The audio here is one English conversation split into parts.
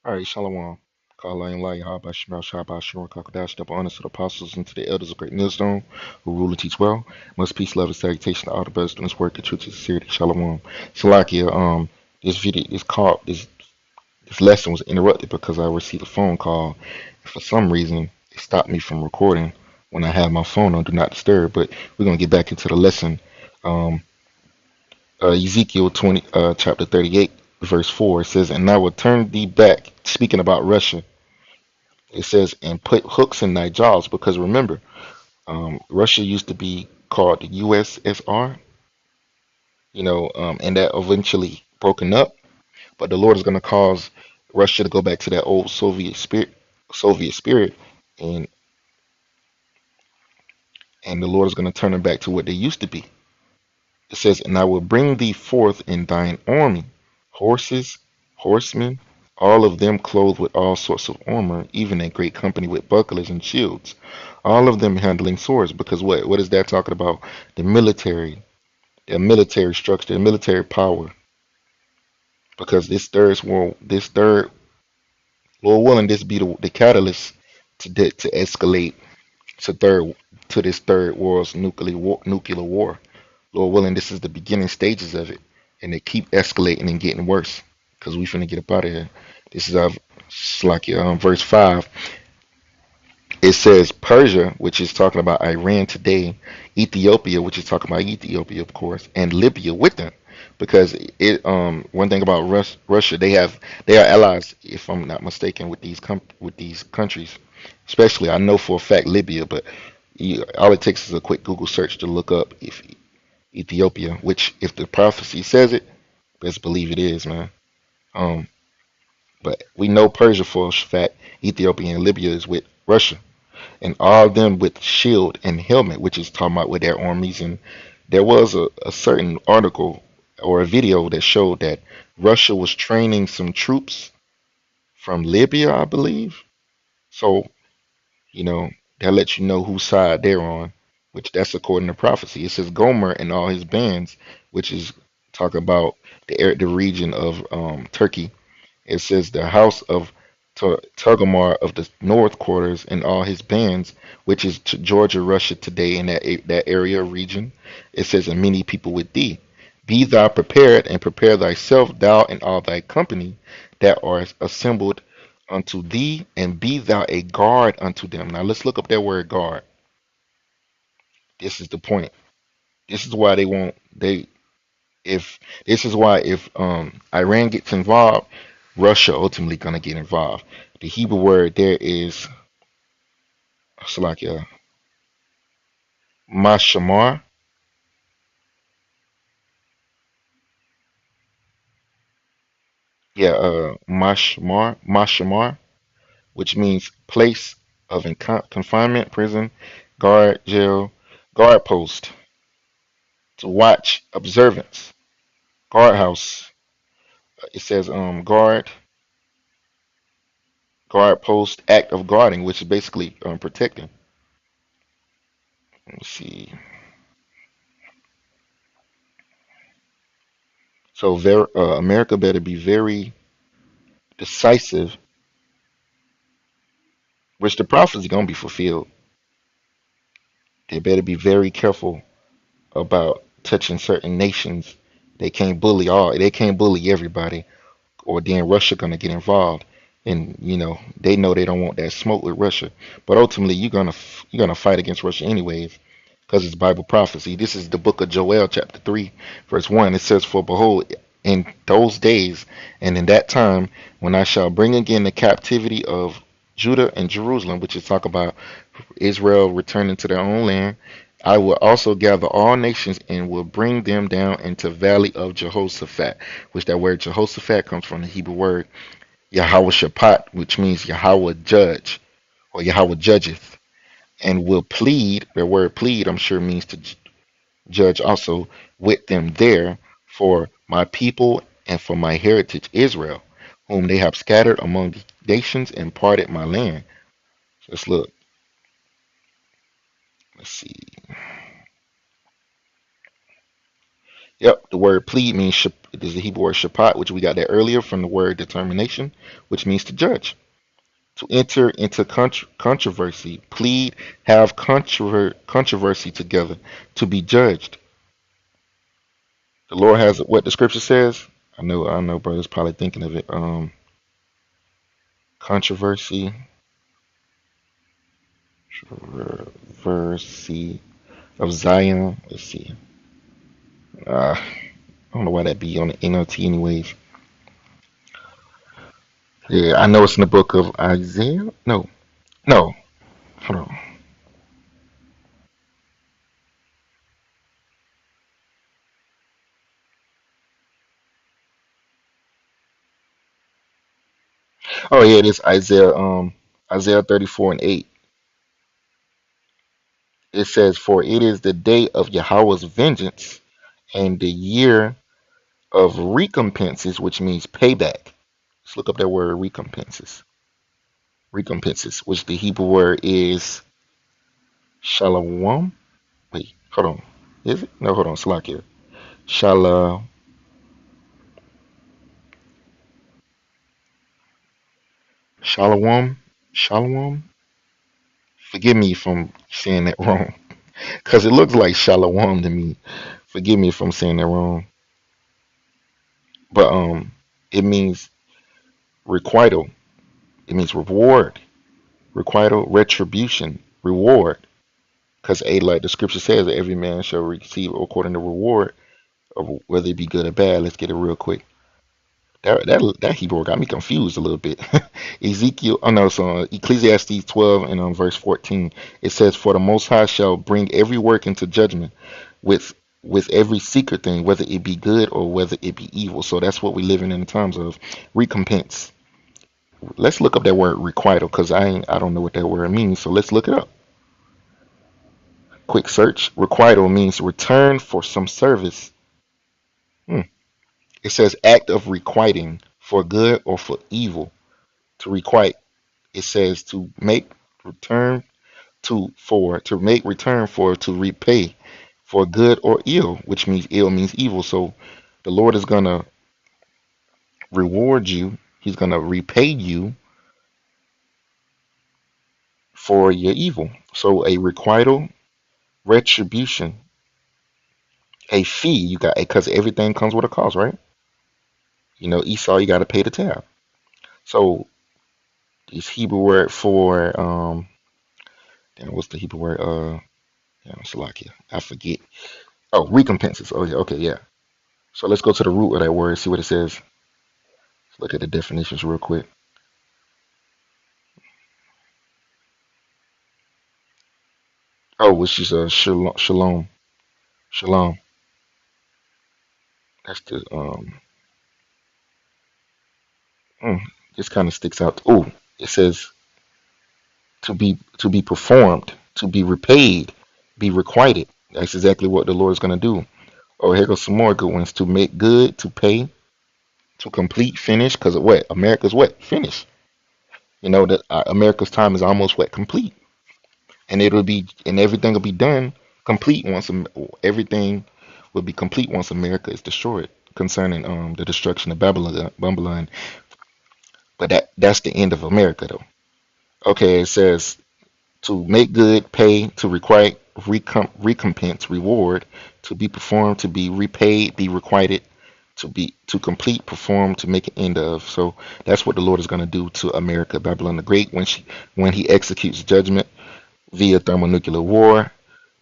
All right, Shalom. Kalayim Lai Haba Shemel Shabbat Shalom Kakadash, double honors to the apostles and to the elders of Great Millstone who rule and teach well. Much peace, love, and salutation to all the brothers doing this work in truth and sincerity. Shalom. Salakia, this video is called this lesson was interrupted because I received a phone call. For some reason, it stopped me from recording when I have my phone on Do Not Disturb. But we're gonna get back into the lesson. Um, Ezekiel 20, chapter 38, verse 4. It says, "And I will turn thee back." Speaking about Russia, it says, "And put hooks in thy jaws," because remember, Russia used to be called the USSR, and that eventually broken up. But the Lord is going to cause Russia to go back to that old Soviet spirit, and the Lord is going to turn them back to what they used to be. It says, "And I will bring thee forth in thine army, horses, horsemen, all of them clothed with all sorts of armor, even a great company with bucklers and shields, all of them handling swords." Because what is that talking about? The military, their military structure, their military power. Because this third, Lord willing, this be the catalyst to escalate to this third world's nuclear war. Lord willing, this is the beginning stages of it, and they keep escalating and getting worse. Because we finna get up out of here. This is our Slakia, verse 5. It says Persia, which is talking about Iran today, Ethiopia, which is talking about Ethiopia, of course, and Libya with them, because it one thing about Russia, they are allies, if I'm not mistaken, with with these countries, especially I know for a fact Libya, but all it takes is a quick Google search to look up if Ethiopia, which if the prophecy says it, best believe it is, man. Um, but we know Persia for a fact, Ethiopia and Libya is with Russia, and all of them with shield and helmet, which is talking about with their armies. And there was a certain article or a video that showed that Russia was training some troops from Libya, I believe. So, you know, that lets you know whose side they're on, which that's according to prophecy. It says Gomer and all his bands, which is talking about the region of Turkey. It says the house of Togarmah of the north quarters and all his bands, which is to Georgia, Russia today in that area region. It says, "And many people with thee. Be thou prepared, and prepare thyself, thou and all thy company that are assembled unto thee, and be thou a guard unto them." Now let's look up that word guard. This is the point. This is why they won't. They if this is why if Iran gets involved, Russia ultimately gonna get involved. The Hebrew word there is Salakia Mashamar. Yeah, Mashamar, which means place of confinement, prison, guard, jail, guard post, to watch, observance, guardhouse. It says guard post, act of guarding, which is basically protecting. Let me see. So America better be very decisive, which the prophecy gonna be fulfilled. They better be very careful about touching certain nations. They can't bully all. They can't bully everybody, or then Russia gonna get involved. And they know they don't want that smoke with Russia. But ultimately, you're gonna fight against Russia anyways, because it's Bible prophecy. This is the book of Joel, chapter 3, verse 1. It says, "For behold, in those days and in that time, when I shall bring again the captivity of Judah and Jerusalem," which is talk about Israel returning to their own land, "I will also gather all nations and will bring them down into valley of Jehoshaphat," which that word Jehoshaphat comes from the Hebrew word Yahweh Shaphat, which means Yahweh judge or Yahweh judgeth, "and will plead." The word plead, I'm sure, means to judge also, "with them there for my people and for my heritage Israel, whom they have scattered among the nations and parted my land." So let's look. Let's see. Yep, the word plead means it is the Hebrew word shapat, which we got that earlier from the word determination, which means to judge. To enter into controversy, plead, have controversy together, to be judged. The Lord has what the scripture says. I know, brothers probably thinking of it. Controversy, controversy of Zion. Let's see. I don't know why that be on the NLT anyways. Yeah, I know it's in the book of Isaiah. No, no. Hold on. Oh yeah, it is Isaiah. Isaiah 34:8. It says, "For it is the day of Yahweh's vengeance and the year of recompenses," which means payback. Let's look up that word recompenses. Recompenses, which the Hebrew word is shalom. Wait, hold on. Is it? No, hold on. Slack. Shala, Shalom, Shalom. Forgive me if I'm saying that wrong, because it looks like Shalom to me. Forgive me if I'm saying that wrong, but it means requital. It means reward, requital, retribution, reward. Because a like the scripture says that every man shall receive according to reward, of whether it be good or bad. Let's get it real quick. That Hebrew got me confused a little bit. Ezekiel, oh no, so Ecclesiastes 12 and verse 14, it says, "For the Most High shall bring every work into judgment with every secret thing, whether it be good or whether it be evil." So that's what we living in times of recompense. Let's look up that word requital because I don't know what that word means. So let's look it up. Quick search. Requital means return for some service. Hmm. It says act of requiting for good or for evil. To requite, it says to make return to make return for, to repay for good or ill, which means ill means evil. So the Lord is gonna reward you. He's gonna repay you for your evil. So a requital, retribution, a fee. You got because everything comes with a cost, right? You know, Esau, you got to pay the tab. So this Hebrew word for damn, what's the Hebrew word? Yeah, Salakia. I forget. Oh, recompenses. Oh yeah, okay, yeah. So let's go to the root of that word, see what it says. Let's look at the definitions real quick. Oh, which is shalom, shalom, shalom. That's the mm, this kind of sticks out. Oh, it says to be performed, to be repaid, be requited. That's exactly what the Lord is gonna do. Oh, here goes some more good ones. To make good, to pay, to complete, finish. Because what? America's what? Finish. You know that America's time is almost what? Complete, and it'll be and everything will be done complete once everything will be complete once America is destroyed. Concerning the destruction of Babylon, but that's the end of America though. Okay, it says to make good, pay, to requite, recompense, reward, to be performed, to be repaid, be requited, to complete, perform, to make an end of. So that's what the Lord is going to do to America, Babylon the Great, when He executes judgment via thermonuclear war.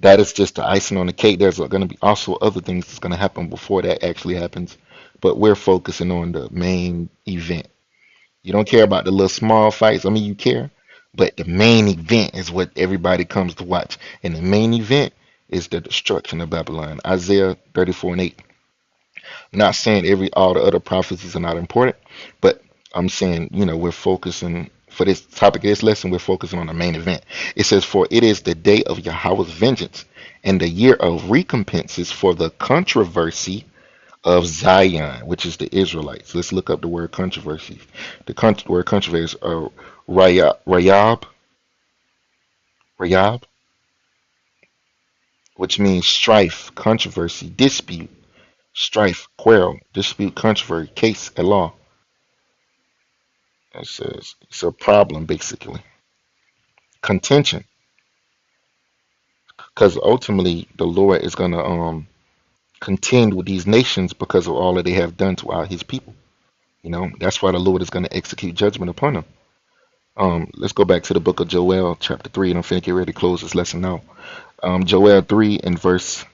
That is just the icing on the cake. There's going to be also other things that's going to happen before that actually happens, but we're focusing on the main event. You don't care about the little small fights. I mean, you care, but the main event is what everybody comes to watch. And the main event is the destruction of Babylon. Isaiah 34:8. I'm not saying all the other prophecies are not important, but I'm saying, we're focusing for this topic of this lesson, we're focusing on the main event. It says, "For it is the day of Yahweh's vengeance and the year of recompenses for the controversy of Zion," which is the Israelites. Let's look up the word controversy. The word controversy is rayab, which means strife, controversy, dispute. strife, quarrel, dispute, controversy, case at law. It says it's a problem basically. Contention, because ultimately the Lord is gonna contend with these nations because of all that they have done to His people. You know, that's why the Lord is gonna execute judgment upon them. Let's go back to the book of Joel, chapter 3, and I'm finna get ready to close this lesson now. Joel 3 and verse,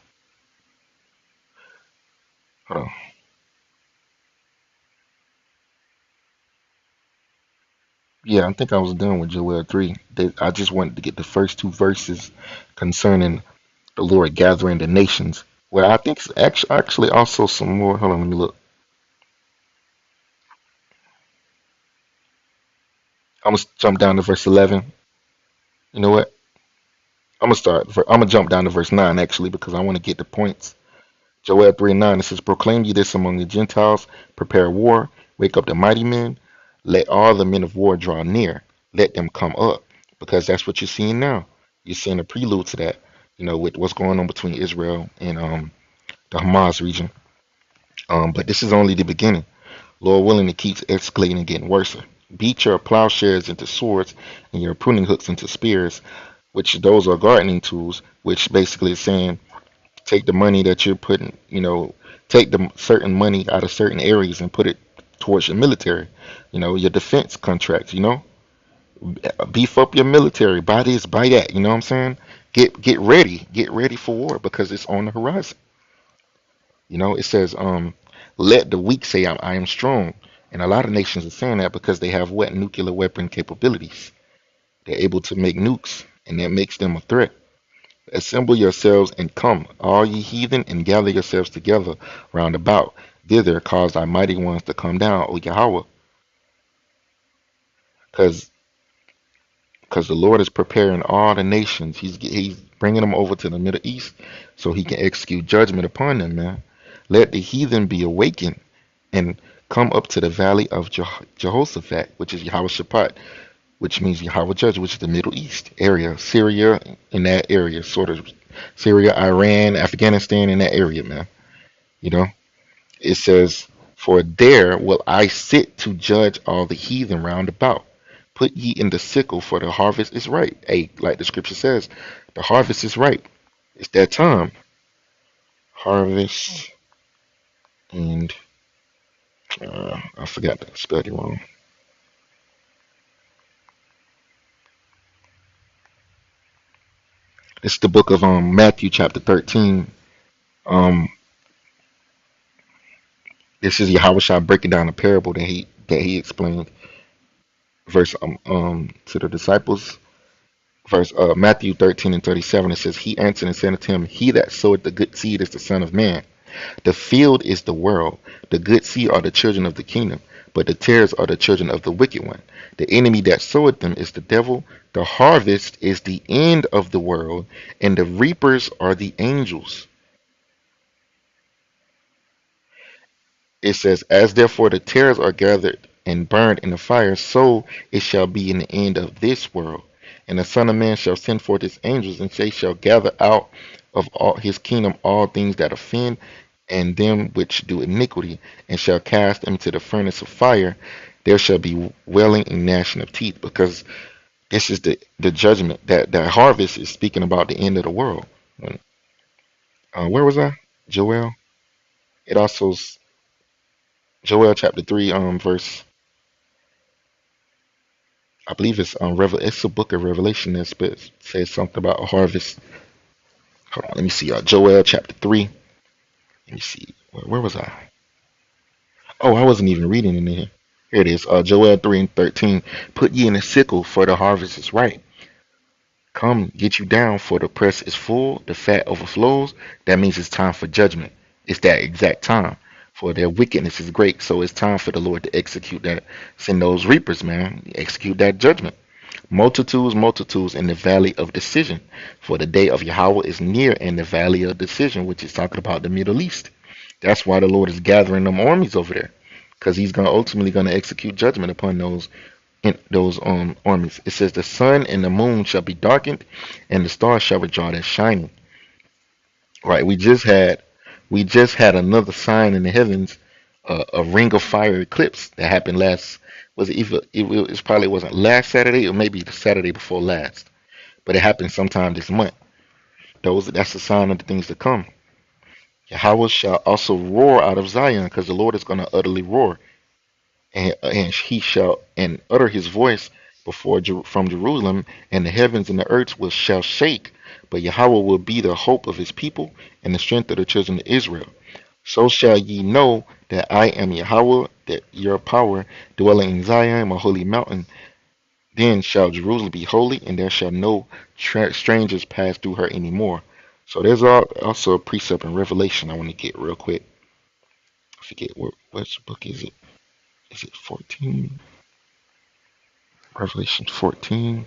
hold on. Yeah, I think I was done with Joel 3. I just wanted to get the first two verses concerning the Lord gathering the nations. Well, I think it's actually also some more. Hold on, let me look. I'm gonna jump down to verse 11. You know what? I'm gonna jump down to verse 9 actually because I want to get the points. Joel 3 and 9, it says, proclaim ye this among the Gentiles, prepare war, wake up the mighty men, let all the men of war draw near, let them come up. Because that's what you're seeing now. You're seeing a prelude to that, you know, with what's going on between Israel and the Hamas region. But this is only the beginning. Lord willing, it keeps escalating and getting worse. Beat your plowshares into swords and your pruning hooks into spears, which those are gardening tools, which basically is saying take the money that you're putting, you know, take the certain money out of certain areas and put it towards your military, you know, your defense contracts, you know, beef up your military, buy this, buy that, you know what I'm saying? Get ready for war because it's on the horizon. You know, it says, let the weak say I am strong. And a lot of nations are saying that because they have what nuclear weapon capabilities. They're able to make nukes, and that makes them a threat. Assemble yourselves and come, all ye heathen, and gather yourselves together round about. Thither cause thy mighty ones to come down, O Yahweh, because the Lord is preparing all the nations. He's bringing them over to the Middle East so he can execute judgment upon them, man. Let the heathen be awakened and come up to the valley of Jehoshaphat, which is Yahweh Shaphat, which means Yahweh Judge, which is the Middle East area, Syria in that area, sort of Syria, Iran, Afghanistan in that area, man. You know, it says, for there will I sit to judge all the heathen round about. Put ye in the sickle, for the harvest is ripe. Hey, like the scripture says, the harvest is ripe. It's that time. Harvest and I forgot to spell it wrong. It's the book of Matthew chapter 13. Um, this is Yahweh Shah breaking down a parable that he explained verse to the disciples. Verse Matthew 13 and 37. It says, he answered and said unto him, he that soweth the good seed is the Son of Man. The field is the world. The good seed are the children of the kingdom, but the tares are the children of the wicked one. The enemy that soweth them is the devil. The harvest is the end of the world, and the reapers are the angels. It says, as therefore the tares are gathered and burned in the fire, so it shall be in the end of this world. And the Son of Man shall send forth his angels, and they shall gather out of all his kingdom all things that offend, and them which do iniquity, and shall cast them to the furnace of fire. There shall be wailing and gnashing of teeth, because this is the judgment. That harvest is speaking about the end of the world. Where was I? Joel. It also Joel chapter 3, verse, I believe it's a book of Revelation that says something about a harvest. Hold on, let me see. Joel chapter 3. Let me see. Where was I? Oh, I wasn't even reading in there. Here it is. Joel 3 and 13. Put ye in a sickle, for the harvest is ripe. Come, get you down, for the press is full, the fat overflows. That means it's time for judgment. It's that exact time. For their wickedness is great. So it's time for the Lord to execute that. Send those reapers, man. Execute that judgment. Multitudes, multitudes in the valley of decision. For the day of Yahweh is near in the valley of decision, which is talking about the Middle East. That's why the Lord is gathering them armies over there. Because he's gonna ultimately gonna execute judgment upon those armies. It says the sun and the moon shall be darkened, and the stars shall withdraw their shining. Right. We just had another sign in the heavens, a ring of fire eclipse that happened last. Was it either it probably wasn't last Saturday or maybe the Saturday before last, but it happened sometime this month. That's a sign of the things to come. Yahweh shall also roar out of Zion, because the Lord is going to utterly roar, and he shall and utter his voice from Jerusalem, and the heavens and the earth shall shake. But Yahweh will be the hope of his people and the strength of the children of Israel. So shall ye know that I am Yahweh, that your power dwelling in Zion, my holy mountain. Then shall Jerusalem be holy, and there shall no strangers pass through her anymore. So there's also a precept in Revelation I want to get real quick. I forget which book is it. Is it 14? Revelation 14.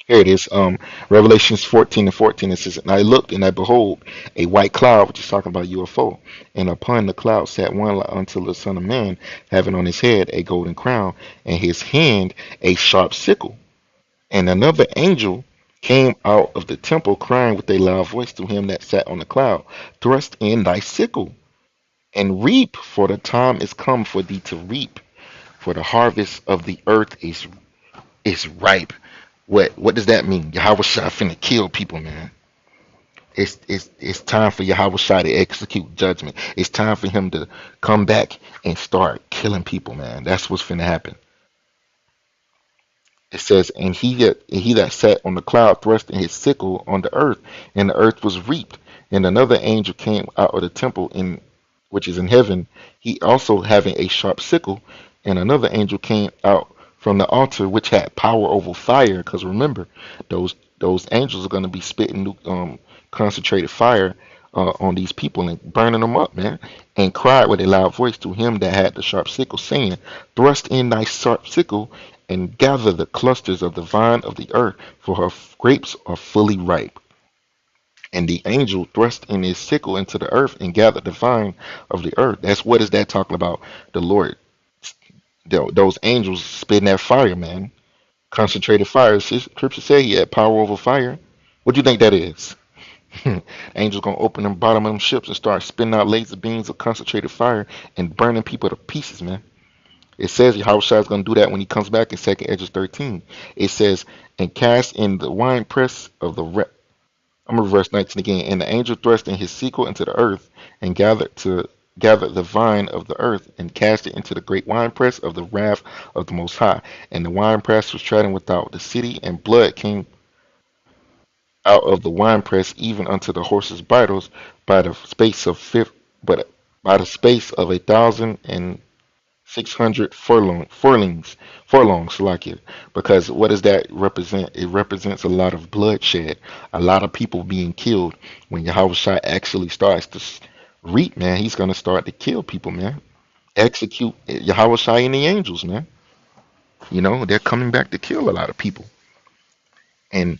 Here it is. Revelations 14 and 14. It says, and I looked, and I behold a white cloud, which is talking about UFO. And upon the cloud sat one like unto the Son of Man, having on his head a golden crown, and his hand a sharp sickle. And another angel came out of the temple, crying with a loud voice to him that sat on the cloud, thrust in thy sickle, and reap, for the time is come for thee to reap, for the harvest of the earth is ripe. What does that mean? Yahweh Shai finna kill people, man. It's time for Yahweh Shai to execute judgment. It's time for him to come back and start killing people, man. That's what's finna happen. It says, and he that sat on the cloud thrust in his sickle on the earth, and the earth was reaped. And another angel came out of the temple in which is in heaven, he also having a sharp sickle. And another angel came out from the altar which had power over fire. Because remember, those angels are going to be spitting concentrated fire on these people and burning them up, man. And cried with a loud voice to him that had the sharp sickle, saying, thrust in thy sharp sickle and gather the clusters of the vine of the earth, for her grapes are fully ripe. And the angel thrust in his sickle into the earth and gathered the vine of the earth. What is that talking about? The Lord, those angels spitting that fire, man. Concentrated fire. Scripture say he had power over fire. What do you think that is? Angels gonna open the bottom of them ships and start spitting out laser beams of concentrated fire and burning people to pieces, man. It says Yahweh Shai is going to do that when he comes back in 2nd Esdras 13. It says, and cast in the winepress of the I'm gonna verse 19 again. And the angel thrust in his sickle into the earth and gathered the vine of the earth and cast it into the great winepress of the wrath of the Most High. And the winepress was treading without the city, and blood came out of the winepress even unto the horses' bridles by the space of but by the space of 1,600 furlongs, like it. Because what does that represent? It represents a lot of bloodshed, a lot of people being killed. When Yahweh Shai actually starts to reap, man, he's gonna start to kill people, man. Execute Yahweh Shai and the angels, man. They're coming back to kill a lot of people. And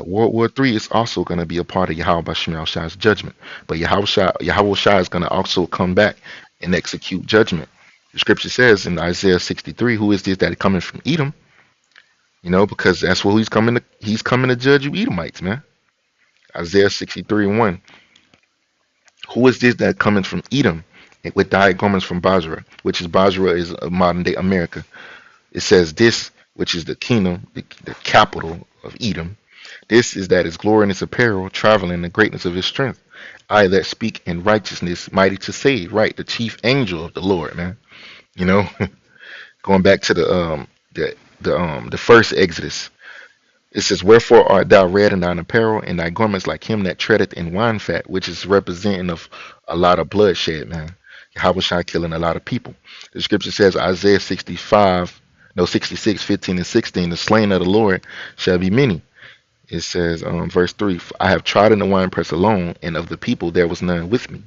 World War III is also going to be a part of Yahweh Shai Shai's judgment. But Yahweh Shai is going to also come back and execute judgment. The scripture says in Isaiah 63, who is this that is coming from Edom? Because that's what he's coming to judge you Edomites, man. Isaiah 63 and 1. Who is this that coming from Edom with dyed garments from Basra, which is Basra is modern day America. It says this, which is the kingdom, the capital of Edom. This is that his glory in his apparel, traveling in the greatness of his strength. I that speak in righteousness, mighty to save, right? The chief angel of the Lord, man. You know, going back to the first Exodus. It says, wherefore art thou red in thine apparel, and thy garments like him that treadeth in wine fat, which is representing of a lot of bloodshed, man. Yahweh Shai killing a lot of people. The scripture says, Isaiah 66, 15 and 16, the slain of the Lord shall be many. It says, verse 3, I have trodden the winepress alone, and of the people there was none with me.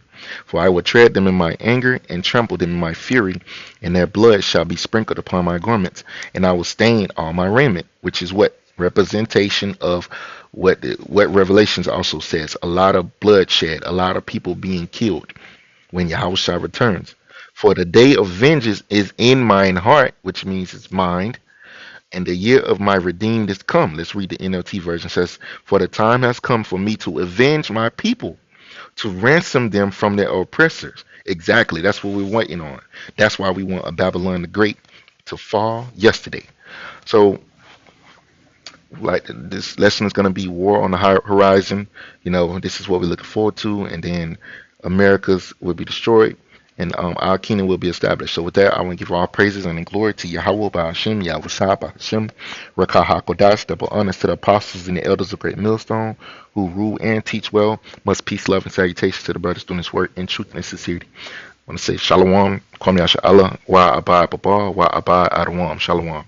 For I will tread them in my anger, and trample them in my fury, and their blood shall be sprinkled upon my garments, and I will stain all my raiment, which is what? Representation of what Revelations also says. A lot of bloodshed, a lot of people being killed when Yahweh returns. For the day of vengeance is in mine heart, which means it's mind. And the year of my redeemed is come. Let's read the NLT version. It says, for the time has come for me to avenge my people, to ransom them from their oppressors. Exactly. That's what we're waiting on. That's why we want a Babylon the Great to fall yesterday. So, like, this lesson is going to be war on the horizon. This is what we're looking forward to. And then America's will be destroyed, and our kingdom will be established. So with that, I want to give all praises and glory to Yahweh by Hashem, Yahweh Shah by Hashem, Rakah HaKodash, double honors to the apostles and the elders of Great Millstone, who rule and teach well. Much peace, love, and salutations to the brothers doing this work in truth and sincerity. I want to say Shalom, Kwame Yasha Allah, Wa Abba Baba, Wa Abba Adawam, Shalom.